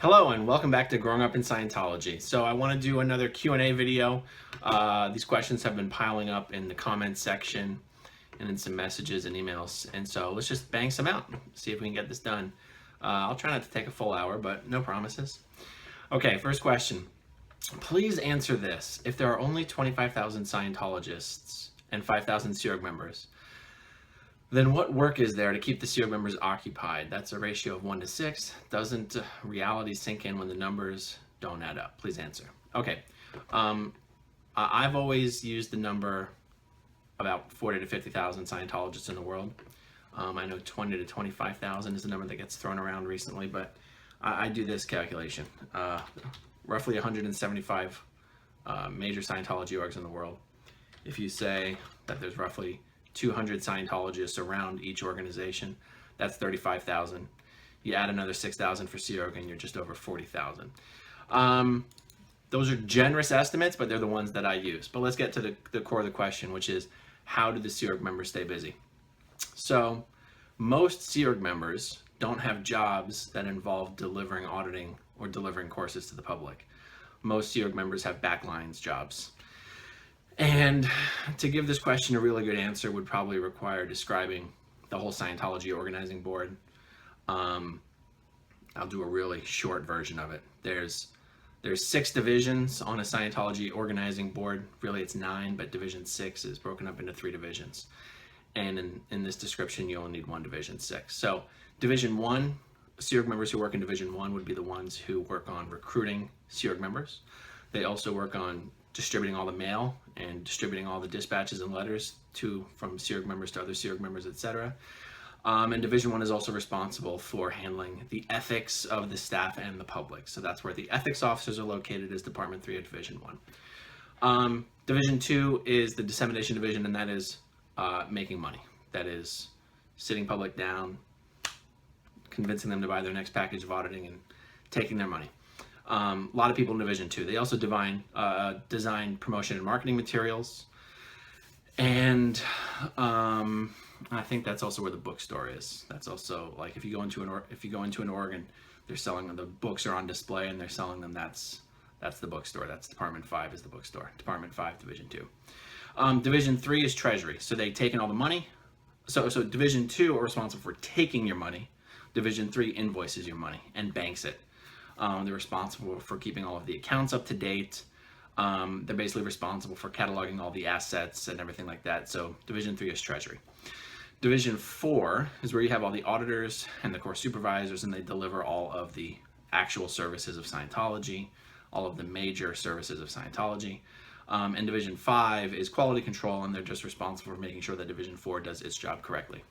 Hello and welcome back to Growing Up in Scientology. So I want to do another Q&A video. These questions have been piling up in the comments section and in some messages and emails. And so let's just bang some out, see if we can get this done. I'll try not to take a full hour, but no promises. Okay, first question. Please answer this. If there are only 25,000 Scientologists and 5,000 Sea Org members, then what work is there to keep the Sea Org members occupied? That's a ratio of 1 to 6. Doesn't reality sink in when the numbers don't add up? Please answer. Okay. I've always used the number about 40 to 50,000 Scientologists in the world. I know 20 to 25,000 is the number that gets thrown around recently, but I do this calculation. Roughly 175 major Scientology orgs in the world. If you say that there's roughly 200 Scientologists around each organization, that's 35,000. You add another 6,000 for Sea Org and you're just over 40,000. Those are generous estimates, but they're the ones that I use. But let's get to the core of the question, which is how do the Sea Org members stay busy? So most Sea Org members don't have jobs that involve delivering auditing or delivering courses to the public. Most Sea Org members have backlines jobs. And to give this question a really good answer would probably require describing the whole Scientology organizing board. I'll do a really short version of it. There's 6 divisions on a Scientology organizing board. Really it's 9, but division 6 is broken up into 3 divisions. And in this description, you only need 1 division 6. So division 1, Sea Org members who work in division 1 would be the ones who work on recruiting Sea Org members. They also work on distributing all the mail and distributing all the dispatches and letters from Sea Org members to other Sea Org members, etc. And Division 1 is also responsible for handling the ethics of the staff and the public. So that's where the ethics officers are located, is Department 3 of Division 1. Division 2 is the dissemination division, and that is making money. That is sitting public down, convincing them to buy their next package of auditing and taking their money. A lot of people in Division 2. They also design promotion and marketing materials. And I think that's also where the bookstore is. That's also, like, if you go into an org and they're selling them, the books are on display and they're selling them, that's the bookstore. That's Department 5 is the bookstore. Department 5, Division 2. Division 3 is Treasury. So they've taken all the money. So Division 2 are responsible for taking your money. Division 3 invoices your money and banks it. They're responsible for keeping all of the accounts up to date. They're basically responsible for cataloging all the assets and everything like that. So Division 3 is Treasury. Division 4 is where you have all the auditors and the course supervisors, and they deliver all of the actual services of Scientology, all of the major services of Scientology. And Division 5 is quality control, and they're just responsible for making sure that Division 4 does its job correctly.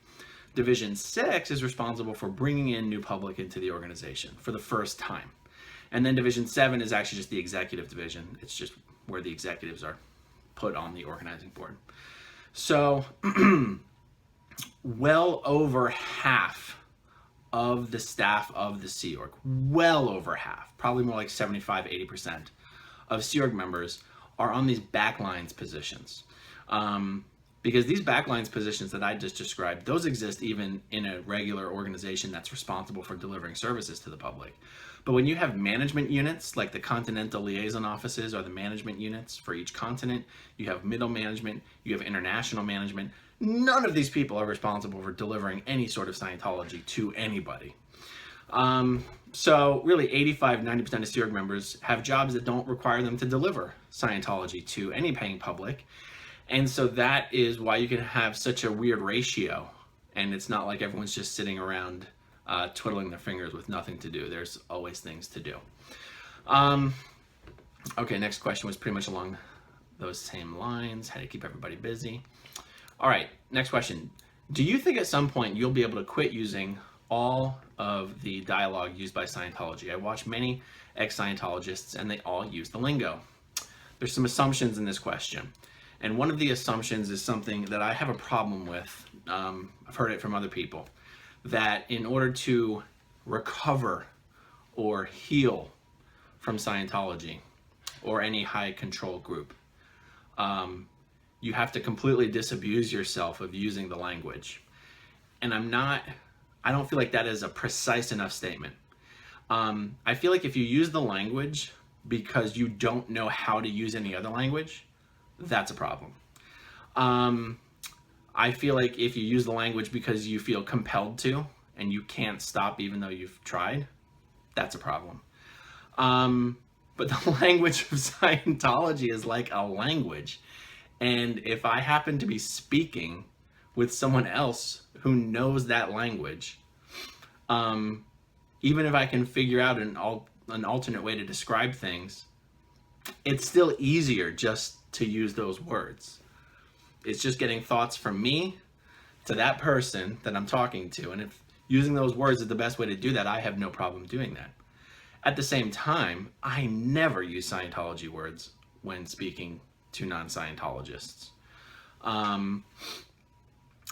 Division 6 is responsible for bringing in new public into the organization for the first time. And then Division 7 is actually just the executive division. It's just where the executives are put on the organizing board. So well over half of the staff of the Sea Org, well over half, probably more like 75, 80% of Sea Org members are on these backlines positions. Because these backlines positions that I just described, those exist even in a regular organization that's responsible for delivering services to the public. But when you have management units, like the continental liaison offices are the management units for each continent, you have middle management, you have international management, none of these people are responsible for delivering any sort of Scientology to anybody. So really 85-90% of Sea Org members have jobs that don't require them to deliver Scientology to any paying public. And so that is why you can have such a weird ratio. And it's not like everyone's just sitting around twiddling their fingers with nothing to do. There's always things to do. Okay, next question was pretty much along those same lines. How to keep everybody busy. All right, next question. Do you think at some point you'll be able to quit using all of the dialogue used by Scientology? I watch many ex-Scientologists and they all use the lingo. There's some assumptions in this question. And one of the assumptions is something that I have a problem with. I've heard it from other people, that in order to recover or heal from Scientology or any high control group, you have to completely disabuse yourself of using the language. And I don't feel like that is a precise enough statement. I feel like if you use the language because you don't know how to use any other language, that's a problem. I feel like if you use the language because you feel compelled to and you can't stop even though you've tried, that's a problem. But the language of Scientology is like a language. And if I happen to be speaking with someone else who knows that language, even if I can figure out an alternate way to describe things, it's still easier just to use those words. It's just getting thoughts from me to that person that I'm talking to. And if using those words is the best way to do that, I have no problem doing that. At the same time, I never use Scientology words when speaking to non-Scientologists. And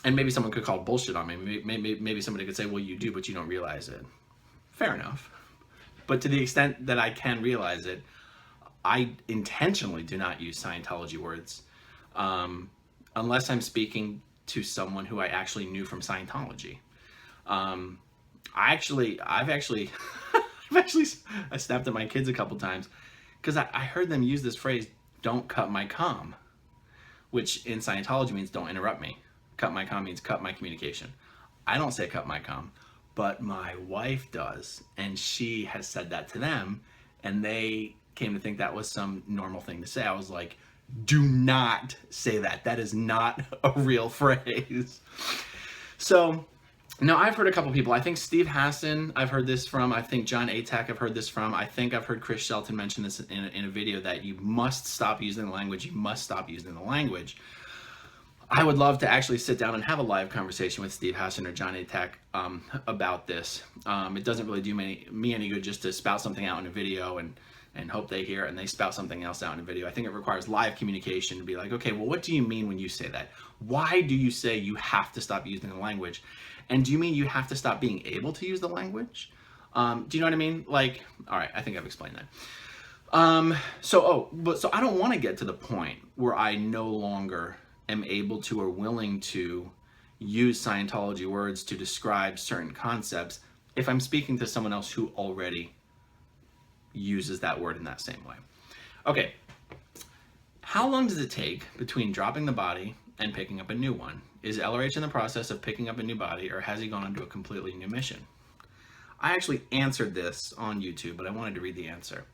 maybe someone could call bullshit on me. Maybe somebody could say, well, you do, but you don't realize it. Fair enough. But to the extent that I can realize it, I intentionally do not use Scientology words unless I'm speaking to someone who I actually knew from Scientology. I've actually I snapped at my kids a couple times because I heard them use this phrase, "Don't cut my comm," which in Scientology means don't interrupt me. Cut my comm means cut my communication. I don't say cut my comm, but my wife does, and she has said that to them, and they came to think that was some normal thing to say. I was like, do not say that. That is not a real phrase. So now I've heard a couple people. I think Steve Hassan, I've heard this from. I think John Atack, I've heard this from. I think I've heard Chris Shelton mention this in a video that you must stop using the language. You must stop using the language. I would love to actually sit down and have a live conversation with Steve Hassan or John Atack about this. It doesn't really do me any good just to spout something out in a video and hope they hear it and they spout something else out in a video. I think it requires live communication to be like, okay, well, what do you mean when you say that? Why do you say you have to stop using the language? And do you mean you have to stop being able to use the language? Do you know what I mean? Like, all right, I think I've explained that. So I don't want to get to the point where I no longer am able to or willing to use Scientology words to describe certain concepts if I'm speaking to someone else who already uses that word in that same way. Okay, how long does it take between dropping the body and picking up a new one? Is LRH in the process of picking up a new body, or has he gone on to a completely new mission? I actually answered this on YouTube, but I wanted to read the answer.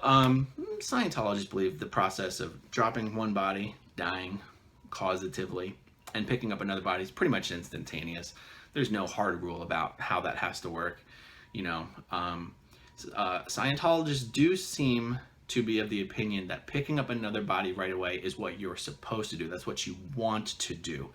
Scientologists believe the process of dropping one body, dying causatively, and picking up another body is pretty much instantaneous. There's no hard rule about how that has to work. You know, Scientologists do seem to be of the opinion that picking up another body right away is what you're supposed to do. That's what you want to do.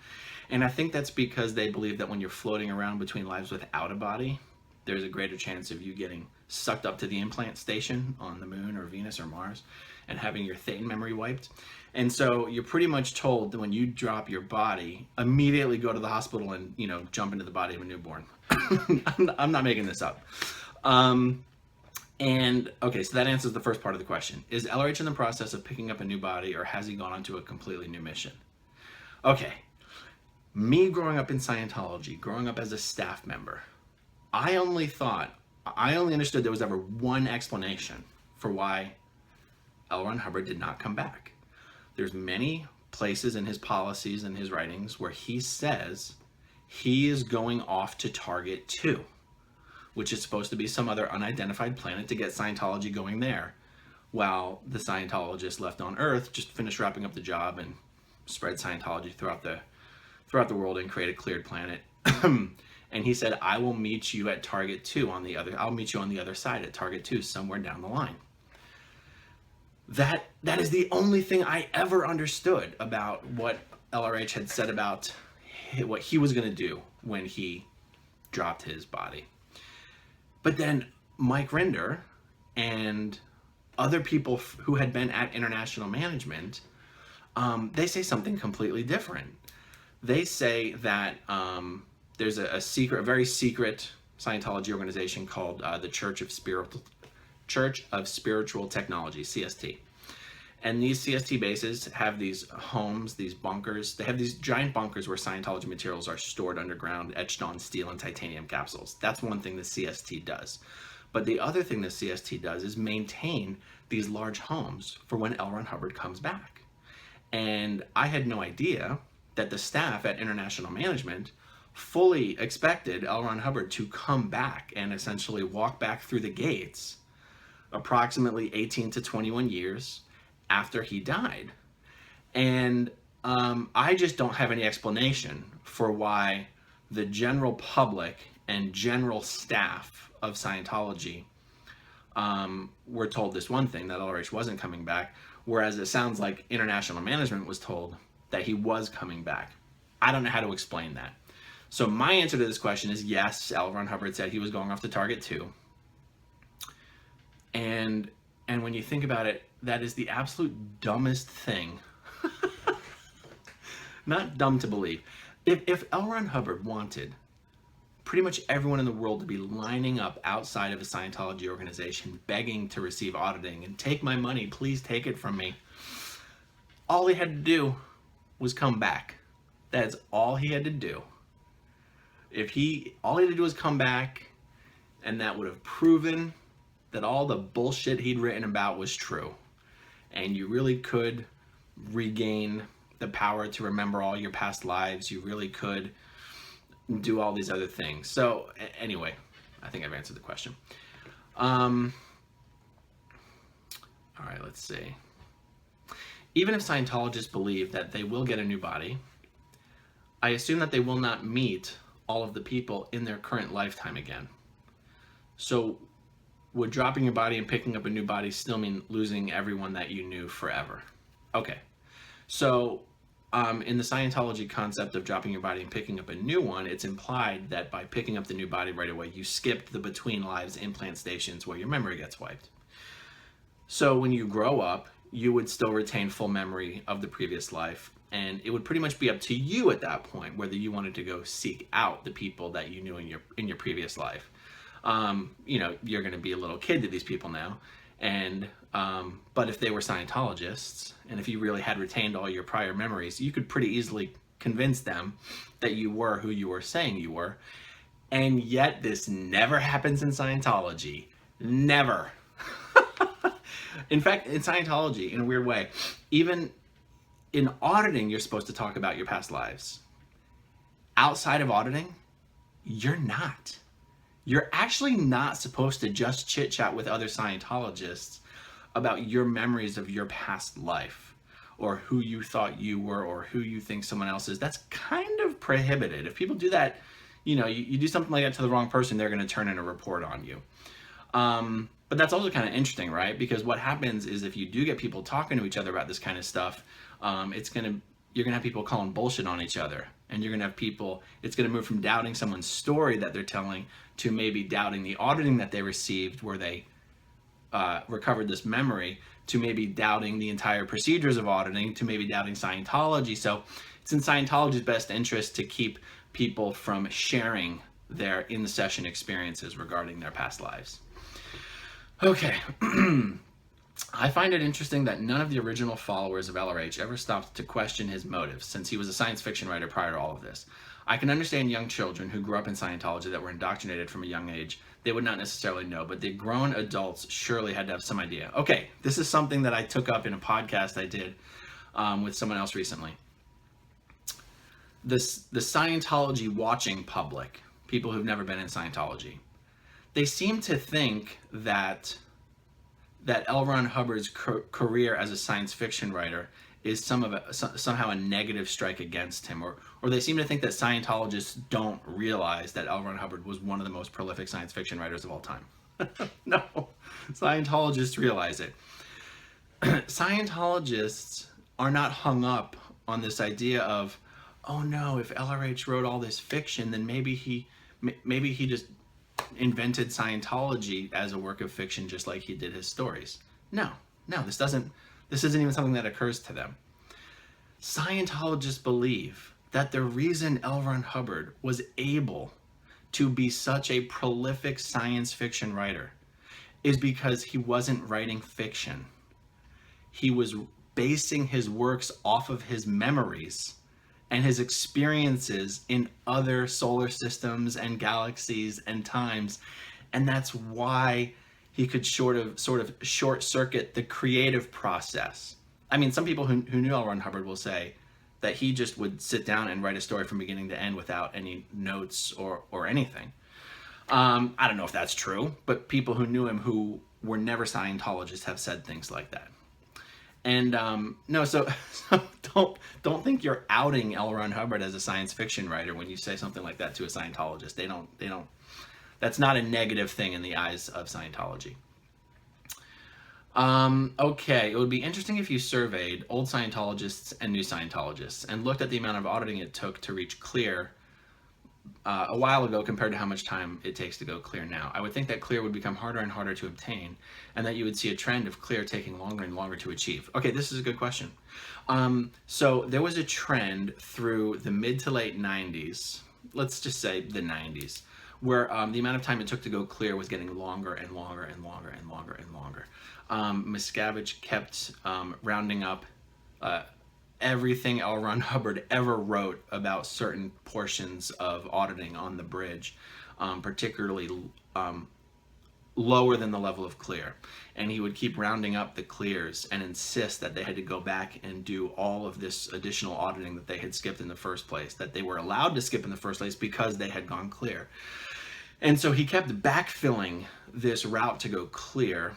And I think that's because they believe that when you're floating around between lives without a body, there's a greater chance of you getting sucked up to the implant station on the moon or Venus or Mars and having your Thetan memory wiped. And so you're pretty much told that when you drop your body, immediately go to the hospital and, you know, jump into the body of a newborn. I'm not making this up. And okay, so that answers the first part of the question. Is LRH in the process of picking up a new body, or has he gone on to a completely new mission? Okay, me growing up in Scientology, growing up as a staff member, I only understood there was ever one explanation for why L. Ron Hubbard did not come back. There's many places in his policies and his writings where he says he is going off to Target 2, which is supposed to be some other unidentified planet, to get Scientology going there, while the Scientologists left on Earth just finished wrapping up the job and spread Scientology throughout the world and create a cleared planet. And he said, I will meet you at Target 2 I'll meet you on the other side at Target 2 somewhere down the line. That is the only thing I ever understood about what LRH had said about what he was going to do when he dropped his body. But then Mike Rinder and other people who had been at international management, they say something completely different. They say that there's a very secret Scientology organization called the Church of Spiritual Technology, CST. And these CST bases have these homes, these bunkers. They have these giant bunkers where Scientology materials are stored underground, etched on steel and titanium capsules. That's one thing the CST does. But the other thing that CST does is maintain these large homes for when L. Ron Hubbard comes back. And I had no idea that the staff at International Management fully expected L. Ron Hubbard to come back and essentially walk back through the gates approximately 18 to 21 years after he died. And I just don't have any explanation for why the general public and general staff of Scientology were told this one thing, that LRH wasn't coming back, whereas it sounds like International Management was told that he was coming back. I don't know how to explain that. So my answer to this question is yes, L. Ron Hubbard said he was going off to Target 2. And when you think about it, that is the absolute dumbest thing. Not dumb to believe. If L. Ron Hubbard wanted pretty much everyone in the world to be lining up outside of a Scientology organization, begging to receive auditing and take my money, please take it from me, all he had to do was come back. That's all he had to do. All he had to do was come back, and that would have proven that all the bullshit he'd written about was true. And you really could regain the power to remember all your past lives. You really could do all these other things. So anyway, I think I've answered the question. All right, let's see. Even if Scientologists believe that they will get a new body, I assume that they will not meet all of the people in their current lifetime again. So would dropping your body and picking up a new body still mean losing everyone that you knew forever? Okay, so in the Scientology concept of dropping your body and picking up a new one, it's implied that by picking up the new body right away, you skipped the between lives implant stations where your memory gets wiped. So when you grow up, you would still retain full memory of the previous life, and it would pretty much be up to you at that point whether you wanted to go seek out the people that you knew in your previous life. You know, you're going to be a little kid to these people now, and but if they were Scientologists, and if you really had retained all your prior memories, you could pretty easily convince them that you were who you were saying you were. And yet this never happens in Scientology. Never. In fact, in Scientology, in a weird way, even in auditing, you're supposed to talk about your past lives. Outside of auditing, you're not. You're actually not supposed to just chit-chat with other Scientologists about your memories of your past life, or who you thought you were, or who you think someone else is. That's kind of prohibited. If people do that, you know, you do something like that to the wrong person, they're going to turn in a report on you. But that's also kind of interesting, right? Because what happens is if you do get people talking to each other about this kind of stuff, you're going to have people calling bullshit on each other. And you're going to have people, it's going to move from doubting someone's story that they're telling to maybe doubting the auditing that they received where they recovered this memory, to maybe doubting the entire procedures of auditing, to maybe doubting Scientology. So it's in Scientology's best interest to keep people from sharing their in-session experiences regarding their past lives. Okay. I find it interesting that none of the original followers of LRH ever stopped to question his motives, since he was a science fiction writer prior to all of this. I can understand young children who grew up in Scientology that were indoctrinated from a young age. They would not necessarily know, but the grown adults surely had to have some idea. Okay, this is something that I took up in a podcast I did with someone else recently. The Scientology watching public, people who've never been in Scientology, they seem to think that L. Ron Hubbard's career as a science fiction writer is somehow a negative strike against him, or they seem to think that Scientologists don't realize that L. Ron Hubbard was one of the most prolific science fiction writers of all time. No, Scientologists realize it. Scientologists are not hung up on this idea of, oh no, if LRH wrote all this fiction, then maybe he just invented Scientology as a work of fiction just like he did his stories. No, this isn't even something that occurs to them. Scientologists believe that the reason L. Ron Hubbard was able to be such a prolific science fiction writer is because he wasn't writing fiction. He was basing his works off of his memories and his experiences in other solar systems and galaxies and times, And that's why he could sort of short circuit the creative process. I mean, some people who knew L. Ron Hubbard will say that he just would sit down and write a story from beginning to end without any notes or anything. I don't know if that's true, but people who knew him who were never Scientologists have said things like that. And no, so don't think you're outing L. Ron Hubbard as a science fiction writer when you say something like that to a Scientologist. They don't. That's not a negative thing in the eyes of Scientology. Okay, it would be interesting if you surveyed old Scientologists and new Scientologists and looked at the amount of auditing it took to reach clear a while ago compared to how much time it takes to go clear now. I would think that clear would become harder and harder to obtain, and that you would see a trend of clear taking longer and longer to achieve. Okay, this is a good question. So there was a trend through the mid to late 90s, let's just say the 90s, where the amount of time it took to go clear was getting longer and longer and longer and longer and longer. Miscavige kept rounding up everything L. Ron Hubbard ever wrote about certain portions of auditing on the bridge, particularly lower than the level of clear. And he would keep rounding up the clears and insist that they had to go back and do all of this additional auditing that they had skipped in the first place, that they were allowed to skip in the first place because they had gone clear. And so he kept backfilling this route to go clear,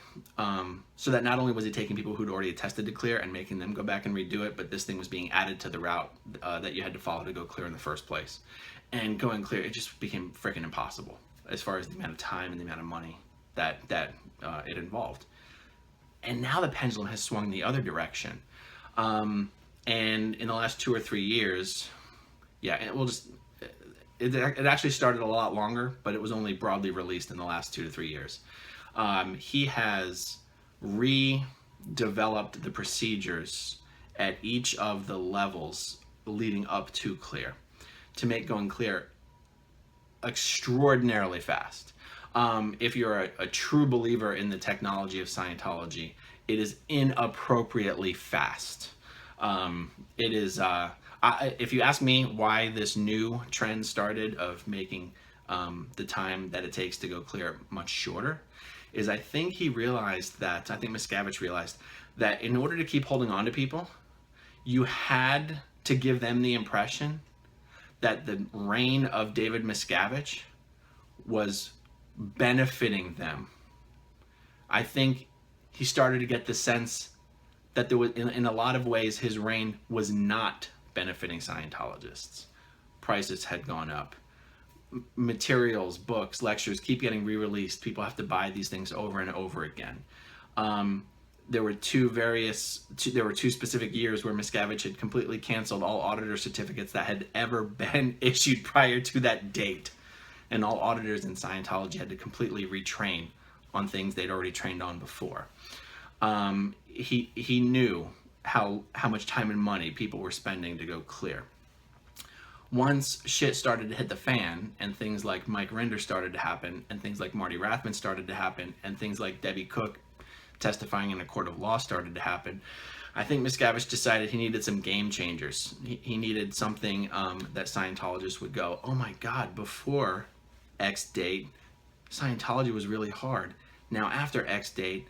so that not only was he taking people who'd already attested to clear and making them go back and redo it, but this thing was being added to the route that you had to follow to go clear in the first place. And going clear, it just became freaking impossible as far as the amount of time and the amount of money that it involved. And now the pendulum has swung the other direction. And in the last 2 or 3 years, yeah, it actually started a lot longer, but it was only broadly released in the last 2 to 3 years. He has redeveloped the procedures at each of the levels leading up to clear to make going clear extraordinarily fast. If you're a true believer in the technology of Scientology, it is inappropriately fast. It is... if you ask me why this new trend started of making the time that it takes to go clear much shorter, is I think Miscavige realized that in order to keep holding on to people, you had to give them the impression that the reign of David Miscavige was benefiting them. I think he started to get the sense that there was, in a lot of ways, his reign was not benefiting Scientologists. Prices had gone up. Materials, books, lectures keep getting re-released. People have to buy these things over and over again. There were two specific years where Miscavige had completely canceled all auditor certificates that had ever been issued prior to that date. And all auditors in Scientology had to completely retrain on things they'd already trained on before. He knew how much time and money people were spending to go clear. Once shit started to hit the fan and things like Mike Rinder started to happen and things like Marty Rathman started to happen and things like Debbie Cook testifying in a court of law started to happen, I think Miscavige decided he needed some game changers. He needed something that Scientologists would go, oh my God, before X date, Scientology was really hard. Now after X date,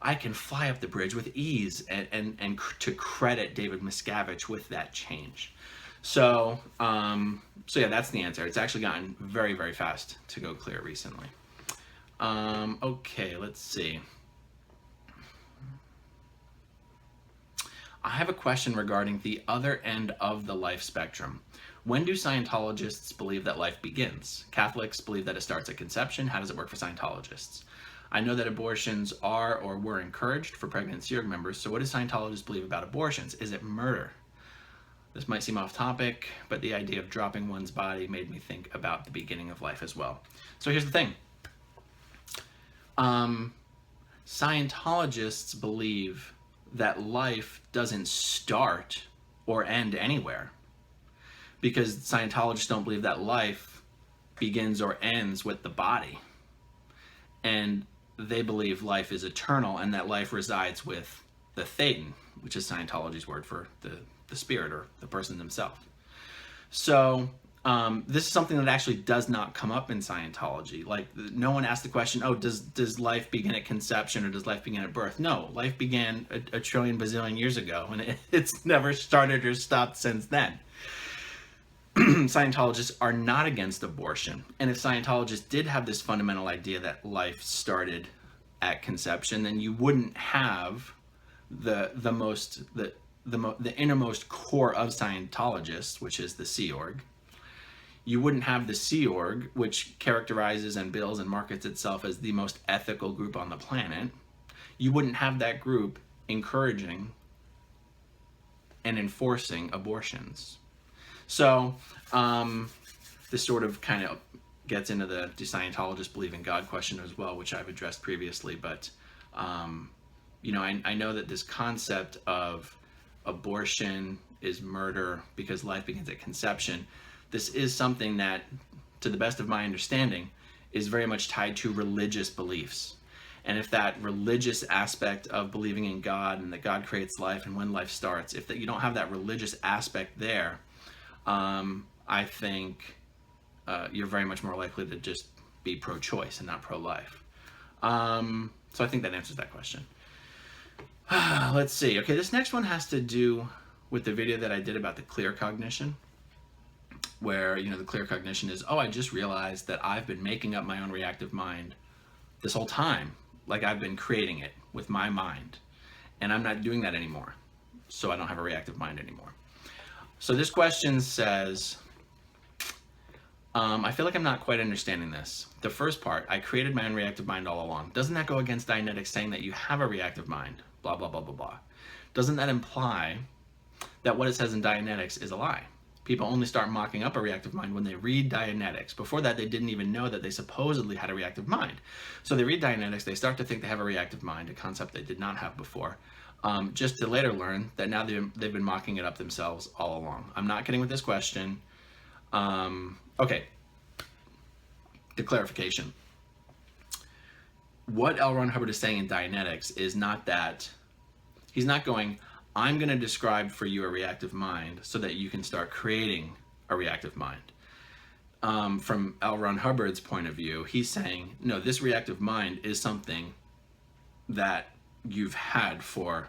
I can fly up the bridge with ease, and to credit David Miscavige with that change. So yeah, that's the answer. It's actually gotten very, very fast to go clear recently. Okay, let's see. I have a question regarding the other end of the life spectrum. When do Scientologists believe that life begins? Catholics believe that it starts at conception. How does it work for Scientologists? I know that abortions are or were encouraged for pregnant Sea Org members, so what do Scientologists believe about abortions? Is it murder? This might seem off topic, but the idea of dropping one's body made me think about the beginning of life as well. So here's the thing. Scientologists believe that life doesn't start or end anywhere, because Scientologists don't believe that life begins or ends with the body. And they believe life is eternal and that life resides with the Thetan, which is Scientology's word for the spirit or the person themselves. So This is something that actually does not come up in Scientology. Like, no one asked the question, oh, does life begin at conception or does life begin at birth? No, life began a trillion bazillion years ago, and it's never started or stopped since then. Scientologists are not against abortion. And if Scientologists did have this fundamental idea that life started at conception, then you wouldn't have the innermost core of Scientologists, which is the Sea Org. You wouldn't have the Sea Org, which characterizes and bills and markets itself as the most ethical group on the planet. You wouldn't have that group encouraging and enforcing abortions. So this sort of kind of gets into the do Scientologists believe in God question as well, which I've addressed previously. But, you know, I know that this concept of abortion is murder because life begins at conception. This is something that, to the best of my understanding, is very much tied to religious beliefs. And if that religious aspect of believing in God and that God creates life and when life starts, if that you don't have that religious aspect there, I think you're very much more likely to just be pro-choice and not pro-life. So I think that answers that question. Let's see. Okay, this next one has to do with the video that I did about the clear cognition, where, you know, the clear cognition is, oh, I just realized that I've been making up my own reactive mind this whole time. Like, I've been creating it with my mind, and I'm not doing that anymore. So I don't have a reactive mind anymore. So this question says, I feel like I'm not quite understanding this. The first part, I created my own reactive mind all along. Doesn't that go against Dianetics saying that you have a reactive mind? Blah, blah, blah, blah, blah. Doesn't that imply that what it says in Dianetics is a lie? People only start mocking up a reactive mind when they read Dianetics. Before that, they didn't even know that they supposedly had a reactive mind. So they read Dianetics, they start to think they have a reactive mind, a concept they did not have before, just to later learn that now they've been mocking it up themselves all along. I'm not kidding with this question. Okay, the clarification. What L. Ron Hubbard is saying in Dianetics is not that, he's not going, I'm going to describe for you a reactive mind so that you can start creating a reactive mind. From L. Ron Hubbard's point of view, he's saying, no, this reactive mind is something that you've had for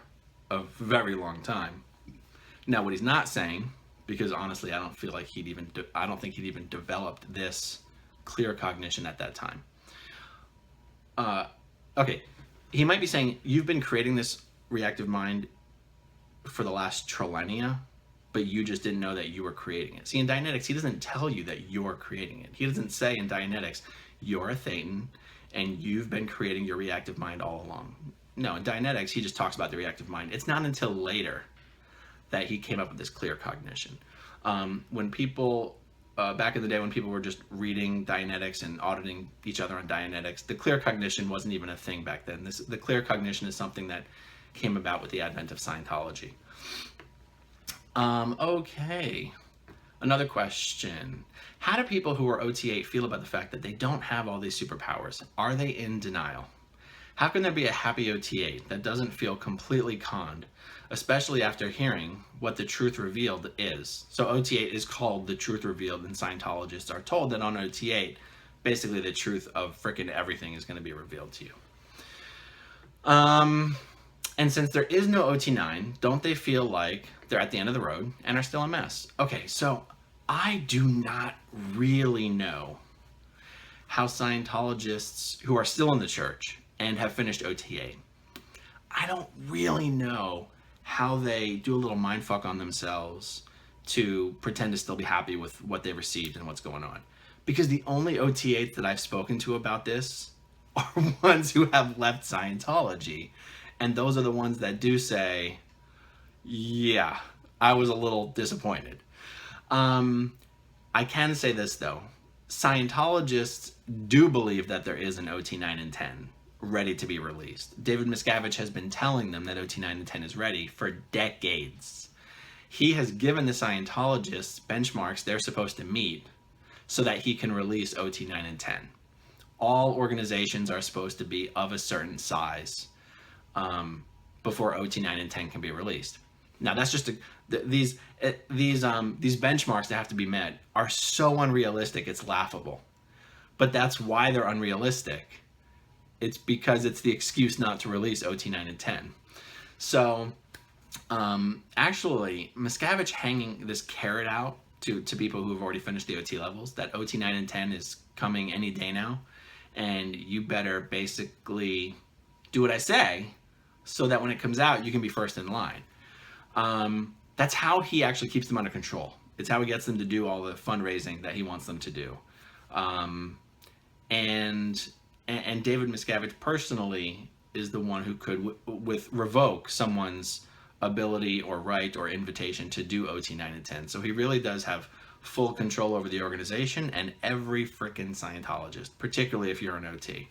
a very long time. Now, what he's not saying, because honestly, I don't feel like I don't think he'd even developed this clear cognition at that time. Okay, he might be saying, you've been creating this reactive mind for the last trillennia, but you just didn't know that you were creating it. See, in Dianetics, he doesn't tell you that you're creating it. He doesn't say in Dianetics, you're a Thetan and you've been creating your reactive mind all along. No, in Dianetics, he just talks about the reactive mind. It's not until later that he came up with this clear cognition. When people, back in the day when people were just reading Dianetics and auditing each other on Dianetics, the clear cognition wasn't even a thing back then. The clear cognition is something that came about with the advent of Scientology. Okay, another question. How do people who are OT8 feel about the fact that they don't have all these superpowers? Are they in denial? How can there be a happy OT8 that doesn't feel completely conned, especially after hearing what the truth revealed is? So OT8 is called the truth revealed, and Scientologists are told that on OT8, basically the truth of frickin' everything is going to be revealed to you. And since there is no OT9, don't they feel like they're at the end of the road and are still a mess? Okay, so I do not really know how Scientologists who are still in the church and have finished OT8, I don't really know how they do a little mindfuck on themselves to pretend to still be happy with what they received and what's going on. Because the only OT8s that I've spoken to about this are ones who have left Scientology. And those are the ones that do say, yeah, I was a little disappointed. I can say this though, Scientologists do believe that there is an OT9 and 10 ready to be released. David Miscavige has been telling them that OT9 and 10 is ready for decades. He has given the Scientologists benchmarks they're supposed to meet so that he can release OT9 and 10. All organizations are supposed to be of a certain size before OT9 and 10 can be released. Now that's just these benchmarks that have to be met are so unrealistic, it's laughable. But that's why they're unrealistic. It's because it's the excuse not to release OT 9 and 10. So actually, Miscavige hanging this carrot out to people who have already finished the OT levels, that OT 9 and 10 is coming any day now, and you better basically do what I say so that when it comes out, you can be first in line. That's how he actually keeps them under control. It's how he gets them to do all the fundraising that he wants them to do. And David Miscavige personally is the one who could revoke someone's ability or right or invitation to do OT 9 and 10. So he really does have full control over the organization and every freaking Scientologist, particularly if you're an OT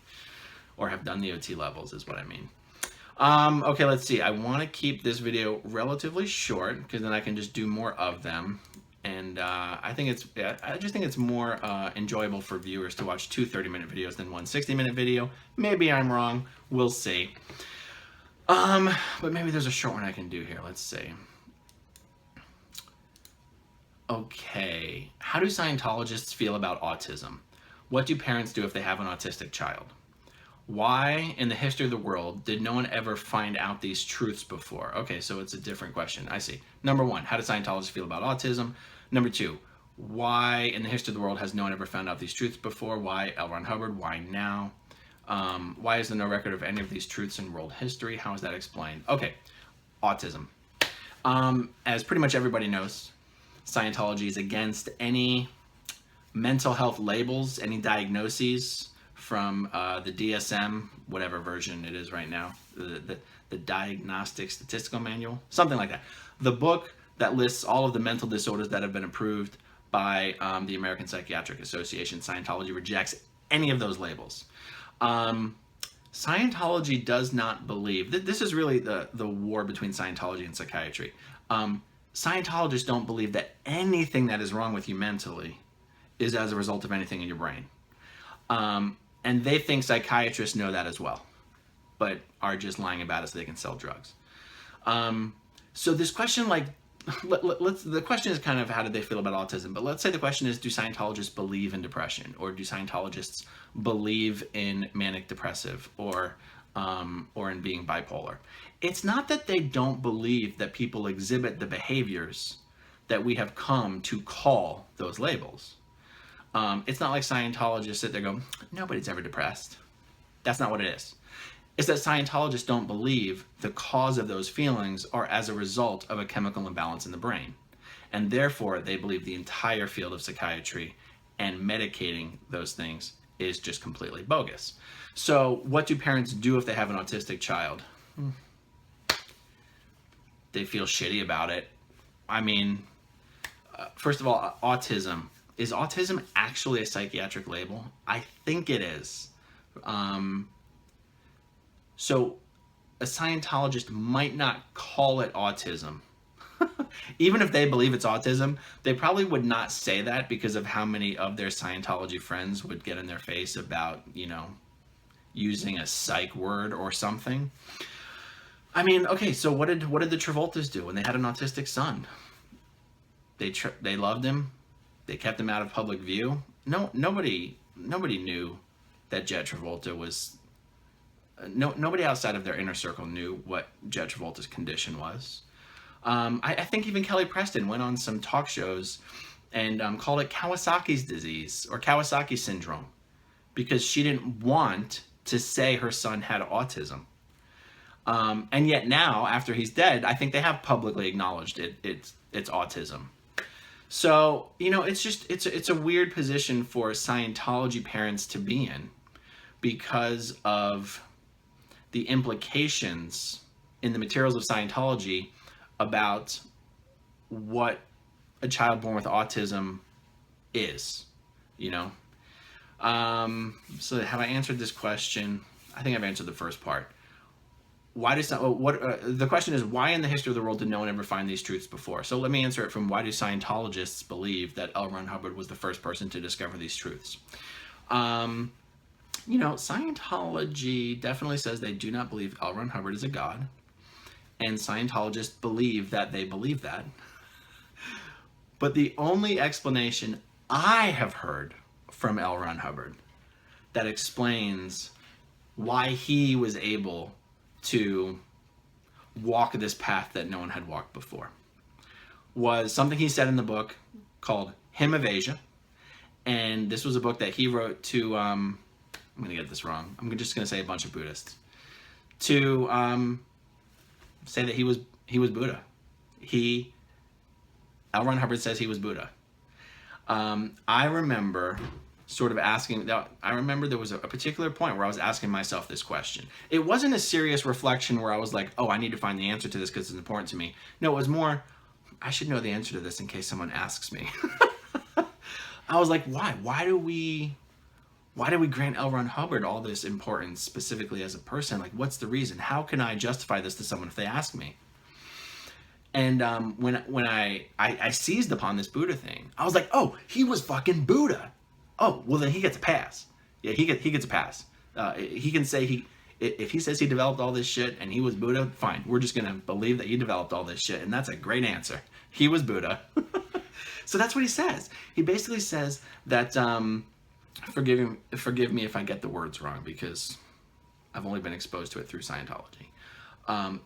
or have done the OT levels is what I mean. Okay, let's see. I want to keep this video relatively short because then I can just do more of them. And I just think it's more enjoyable for viewers to watch two 30-minute videos than one 60-minute video. Maybe I'm wrong. We'll see. But maybe there's a short one I can do here. Let's see. Okay. How do Scientologists feel about autism? What do parents do if they have an autistic child? Why in the history of the world did no one ever find out these truths before? Okay, so it's a different question. I see. Number one, how do Scientologists feel about autism? Number two, why in the history of the world has no one ever found out these truths before? Why L. Ron Hubbard? Why now? Why is there no record of any of these truths in world history? How is that explained? Okay, autism. As pretty much everybody knows, Scientology is against any mental health labels, any diagnoses from the DSM, whatever version it is right now, the Diagnostic Statistical Manual, something like that. The book that lists all of the mental disorders that have been approved by the American Psychiatric Association. Scientology rejects any of those labels. Scientology does not believe, this is really the war between Scientology and psychiatry. Scientologists don't believe that anything that is wrong with you mentally is as a result of anything in your brain. And they think psychiatrists know that as well, but are just lying about it so they can sell drugs. So this question, like, the question is kind of how do they feel about autism, but let's say the question is, do Scientologists believe in depression, or do Scientologists believe in manic depressive or in being bipolar? It's not that they don't believe that people exhibit the behaviors that we have come to call those labels. It's not like Scientologists sit there and go, nobody's ever depressed. That's not what it is. It's that Scientologists don't believe the cause of those feelings are as a result of a chemical imbalance in the brain. And therefore, they believe the entire field of psychiatry and medicating those things is just completely bogus. So what do parents do if they have an autistic child? They feel shitty about it. I mean, first of all, autism. Is autism actually a psychiatric label? I think it is. So a Scientologist might not call it autism. Even if they believe it's autism, they probably would not say that because of how many of their Scientology friends would get in their face about, you know, using a psych word or something. I mean, okay, so what did the Travoltas do when they had an autistic son? They loved him. They kept him out of public view. Nobody knew that Jet Travolta was. Nobody outside of their inner circle knew what Jet Travolta's condition was. I think even Kelly Preston went on some talk shows and called it Kawasaki's disease or Kawasaki syndrome because she didn't want to say her son had autism. And yet now, after he's dead, I think they have publicly acknowledged it's autism. So, you know, it's a weird position for Scientology parents to be in because of the implications in the materials of Scientology about what a child born with autism is, you know. So have I answered this question? I think I've answered the first part. The question is, why in the history of the world did no one ever find these truths before? So let me answer it from why do Scientologists believe that L. Ron Hubbard was the first person to discover these truths? You know, Scientology definitely says they do not believe L. Ron Hubbard is a god. and Scientologists believe that they believe that. But the only explanation I have heard from L. Ron Hubbard that explains why he was able to walk this path that no one had walked before was something he said in the book called Hymn of Asia. And this was a book that he wrote to, I'm going to get this wrong, I'm just going to say a bunch of Buddhists, to say that he was Buddha. L. Ron Hubbard says he was Buddha. I remember sort of asking, I remember there was a particular point where I was asking myself this question. It wasn't a serious reflection where I was like, oh, I need to find the answer to this because it's important to me. No, it was more, I should know the answer to this in case someone asks me. I was like, why? Why do we grant L. Ron Hubbard all this importance specifically as a person? Like, what's the reason? How can I justify this to someone if they ask me? And when I seized upon this Buddha thing, I was like, oh, he was fucking Buddha. Oh, well then he gets a pass. Yeah, he gets a pass. He can say if he says he developed all this shit and he was Buddha, fine. We're just gonna believe that he developed all this shit, and that's a great answer. He was Buddha. So that's what he says. He basically says that, forgive me if I get the words wrong because I've only been exposed to it through Scientology.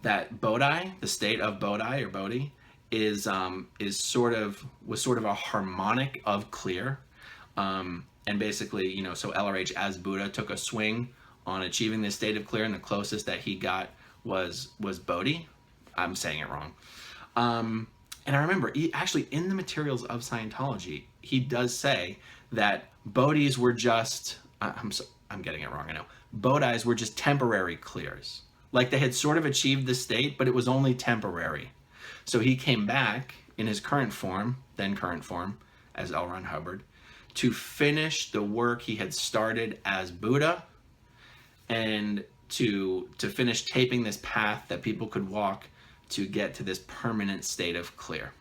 That Bodhi, the state of Bodhi or Bodhi, was sort of a harmonic of clear, and basically, you know, so LRH as Buddha took a swing on achieving this state of clear, and the closest that he got was Bodhi. I'm saying it wrong. And I remember, actually in the materials of Scientology, he does say that Bodhis were just, I'm getting it wrong, I know. Bodhis were just temporary clears. Like they had sort of achieved the state, but it was only temporary. So he came back in his current form, as L. Ron Hubbard, to finish the work he had started as Buddha, and to finish taping this path that people could walk to get to this permanent state of clear.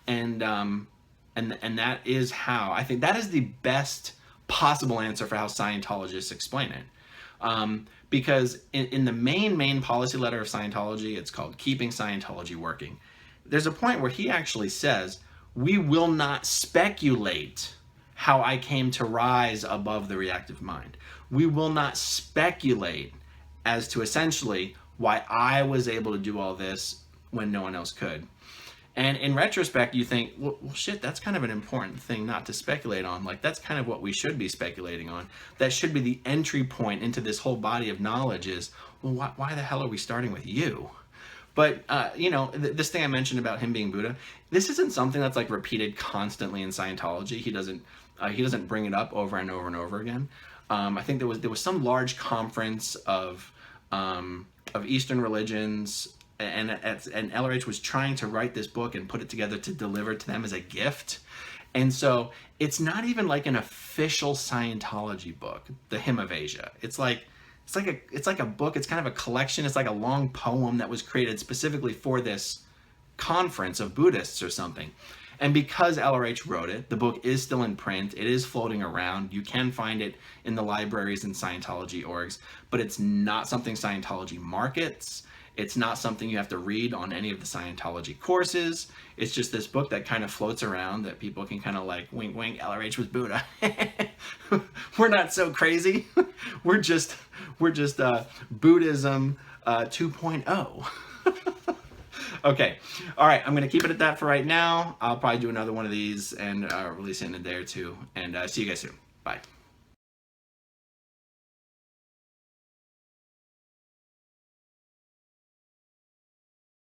And that is how, I think that is the best possible answer for how Scientologists explain it. Because in the main policy letter of Scientology, it's called Keeping Scientology Working. There's a point where he actually says, we will not speculate how I came to rise above the reactive mind. We will not speculate as to essentially why I was able to do all this when no one else could. And in retrospect, you think, well, shit, that's kind of an important thing not to speculate on. Like, that's kind of what we should be speculating on. That should be the entry point into this whole body of knowledge is, well, why the hell are we starting with you? But, you know, this thing I mentioned about him being Buddha, this isn't something that's like repeated constantly in Scientology. He doesn't bring it up over and over and over again. I think there was some large conference of Eastern religions, and LRH was trying to write this book and put it together to deliver to them as a gift. And so it's not even like an official Scientology book, the Hymn of Asia. It's like a book. It's kind of a collection. It's like a long poem that was created specifically for this conference of Buddhists or something. And because LRH wrote it, the book is still in print. It is floating around. You can find it in the libraries and Scientology orgs, but it's not something Scientology markets. It's not something you have to read on any of the Scientology courses. It's just this book that kind of floats around that people can kind of like, wink, wink, LRH was Buddha. We're not so crazy. We're just Buddhism 2.0. Okay. All right. I'm going to keep it at that for right now. I'll probably do another one of these and release it in a day or two. And see you guys soon. Bye.